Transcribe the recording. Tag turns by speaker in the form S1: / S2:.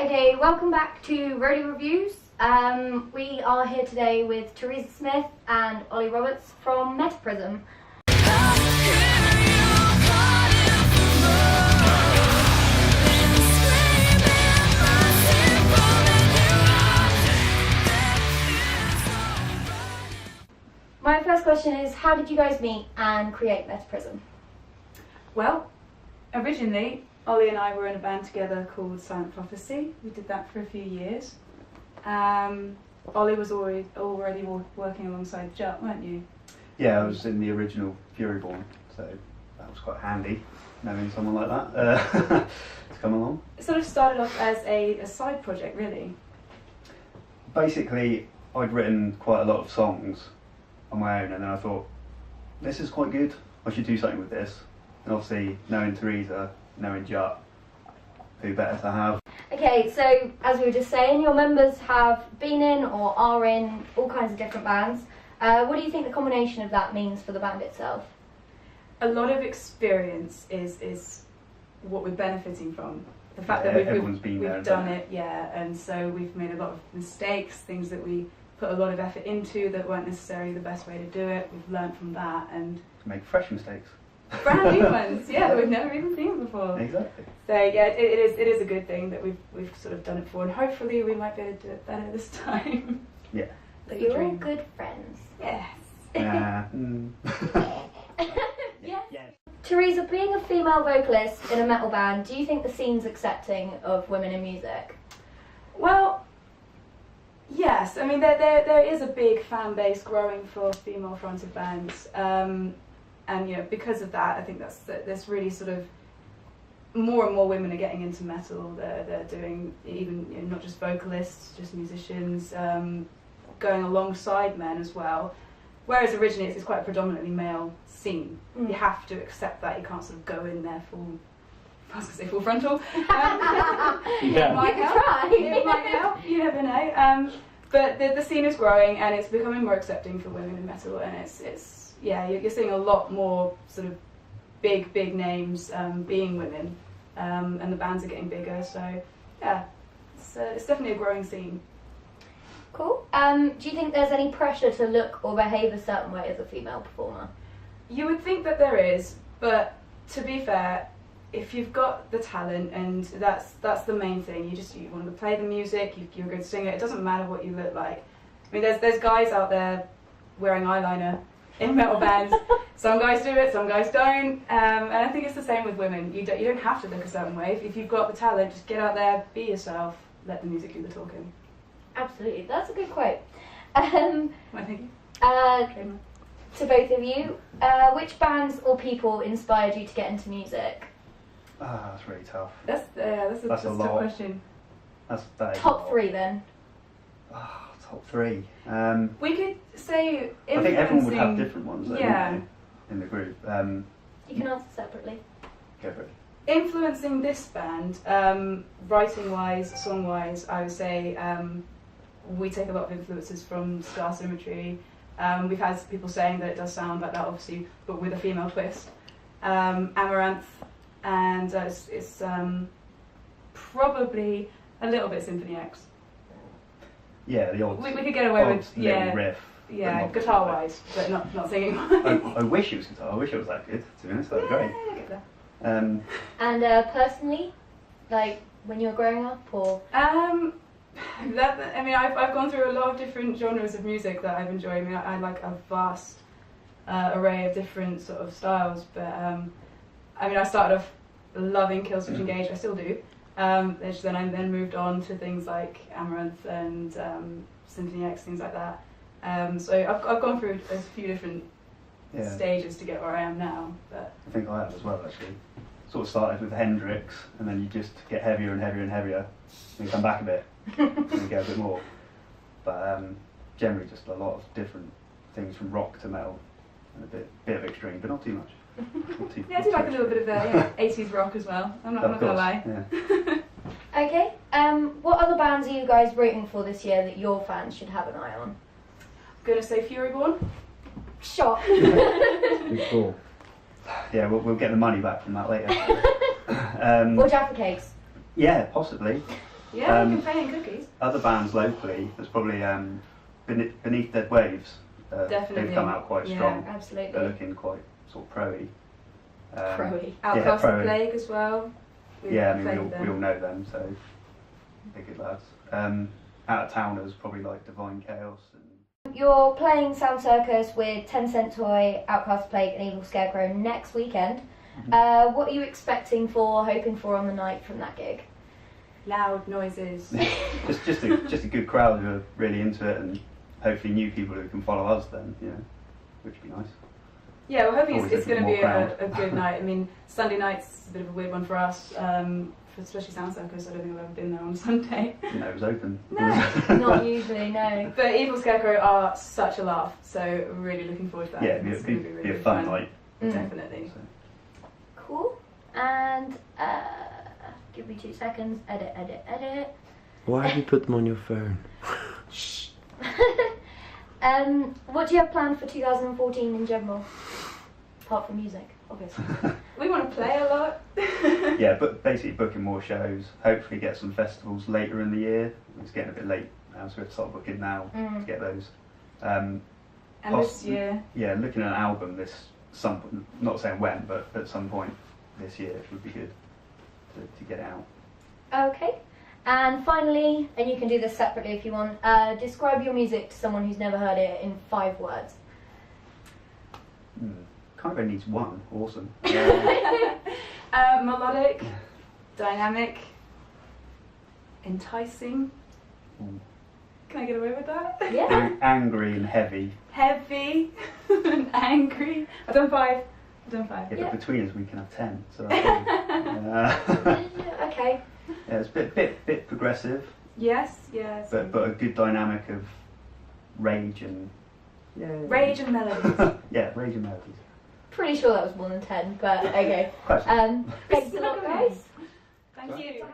S1: Okay, welcome back to Roadie Reviews. We are here today with Theresa Smith and Ollie Roberts from Metaprism. My first question is, how did you guys meet and create Metaprism?
S2: Well, originally, Ollie and I were in a band together called Silent Prophecy. We did that for a few years. Ollie was already working alongside Jut, weren't you?
S3: Yeah, I was in the original Furyborn, so that was quite handy, knowing someone like that to come along.
S2: It sort of started off as a side project, really.
S3: Basically, I'd written quite a lot of songs on my own, and then I thought, this is quite good, I should do something with this. And obviously, knowing Theresa, knowing Jut, who better to have?
S1: Okay, so as we were just saying, your members have been in or are in all kinds of different bands. What do you think the combination of that means for the band itself?
S2: A lot of experience is what we're benefiting from. The fact that we've done it, and so we've made a lot of mistakes, things that we put a lot of effort into that weren't necessarily the best way to do it. We've learned from that and
S3: make fresh mistakes.
S2: Brand new ones, that we've never even seen before.
S3: Exactly.
S2: So yeah, it is a good thing that we've sort of done it before, and hopefully we might be able to do it better this time.
S3: Yeah.
S1: But you're all good friends.
S2: Yes.
S1: Yes. Theresa, being a female vocalist in a metal band, do you think the scene's accepting of women in music?
S2: Well, yes. I mean, there is a big fan base growing for female-fronted bands. And because of that, I think that's really sort of more and more women are getting into metal. They're doing even not just vocalists, just musicians, going alongside men as well. Whereas originally it's quite a predominantly male scene. You have to accept that. You can't sort of go in there full. I was going to say full frontal.
S3: Yeah.
S2: It might help. It might help. You never know. But the scene is growing and it's becoming more accepting for women in metal, and it's you're seeing a lot more sort of big names being women, and the bands are getting bigger. So yeah, it's definitely a growing scene.
S1: Cool. Do you think there's any pressure to look or behave a certain way as a female performer?
S2: You would think that there is, but to be fair, if you've got the talent, and that's the main thing, you want to play the music, you're a good singer, it doesn't matter what you look like. I mean, there's guys out there wearing eyeliner in metal bands. Some guys do it, some guys don't, and I think it's the same with women. You don't have to look a certain way. If you've got the talent, just get out there, be yourself, let the music do the talking.
S1: Absolutely, that's a good quote.
S2: Why, thank you.
S1: To both of you, which bands or people inspired you to get into music?
S3: That's really tough.
S2: That's a tough question.
S3: That is
S1: Top three then.
S3: Top three.
S2: We could say
S3: I think everyone would have different ones though, in the group.
S1: You can answer separately.
S3: Go for it.
S2: Influencing this band, writing-wise, song-wise, I would say we take a lot of influences from Star Symmetry. We've had people saying that it does sound like that, obviously, but with a female twist. Amaranth, and it's probably a little bit Symphony X.
S3: Yeah, the old.
S2: We could get away with
S3: riff.
S2: Yeah, guitar-wise, but not singing.
S3: I wish it was guitar. I wish it was that good. To be honest, that would be great.
S2: I'll get there.
S1: And personally, like when you were growing up, or
S2: I've gone through a lot of different genres of music that I've enjoyed. I mean, I like a vast array of different sort of styles, but I started off loving Killswitch Engage. I still do. Then I moved on to things like Amaranth and Symphony X, things like that. So I've gone through a few different stages to get where I am now. But
S3: I think I have as well, actually. Sort of started with Hendrix, and then you just get heavier and heavier and heavier, and you come back a bit, and you get a bit more. But generally just a lot of different things from rock to metal, and a bit of extreme, but not too much.
S2: I do like a little bit of 80s rock as well. I'm not going to lie.
S3: Yeah.
S1: Okay. What other bands are you guys rooting for this year that your fans should have an eye on?
S2: I'm going to say Furyborn.
S1: Shot.
S3: Cool. Yeah, we'll get the money back from that later.
S1: Or Jaffa Cakes.
S3: Yeah, possibly.
S2: Yeah, you can play in Cookies.
S3: Other bands locally, there's probably Beneath Dead Waves.
S2: Definitely.
S3: They've come out quite strong.
S1: Absolutely.
S3: They're looking quite sort of pro-y.
S1: Pro-y.
S2: Outcast
S3: pro-y.
S2: Plague as well.
S3: We all know them, so they're good lads. Out of towners, probably like Divine Chaos.
S1: You're playing Sound Circus with 10 Cent Toy, Outcast Plague and Evil Scarecrow next weekend. What are you expecting for, hoping for on the night from that gig?
S2: Loud noises.
S3: just a good crowd who are really into it, and hopefully new people who can follow us then, which would be nice.
S2: Yeah, we're hoping
S3: Always
S2: it's going to be
S3: looking
S2: a good night. I mean, Sunday night's a bit of a weird one for us, for especially Sound Circus. I don't think I've ever been there on Sunday.
S3: No, it was open.
S2: No.
S1: Not usually, no.
S2: But Evil Scarecrow are such a laugh, so really looking forward to that.
S3: Yeah,
S2: It's
S3: it'd
S2: gonna
S3: be
S2: really
S3: a fun night.
S2: Definitely.
S3: So.
S1: Cool. And give me 2 seconds. Edit.
S4: Why have you put them on your phone?
S1: Shh. What do you have planned for 2014 in general? Apart from music, obviously.
S2: We want to play a lot.
S3: Yeah, but basically booking more shows. Hopefully get some festivals later in the year. It's getting a bit late now, so we have to start booking now to get those.
S2: And this year?
S3: Yeah, looking at an album not saying when, but at some point this year it would be good to get it out.
S1: Okay. And finally, and you can do this separately if you want, describe your music to someone who's never heard it in 5 words.
S3: Kind of only needs one. Awesome.
S2: Melodic, dynamic, enticing. Can I get away with that?
S1: Yeah.
S3: Angry and heavy.
S2: Heavy and angry. I've done 5.
S3: Yeah, but between us we can have 10. So
S1: Okay.
S3: yeah, it's a bit progressive.
S2: Yes.
S3: But a good dynamic of rage and
S2: Rage and melodies.
S3: Yeah, rage and melodies.
S1: Pretty sure that was more than 10, but okay.
S3: Question.
S1: Thanks a lot, guys.
S2: Thank you.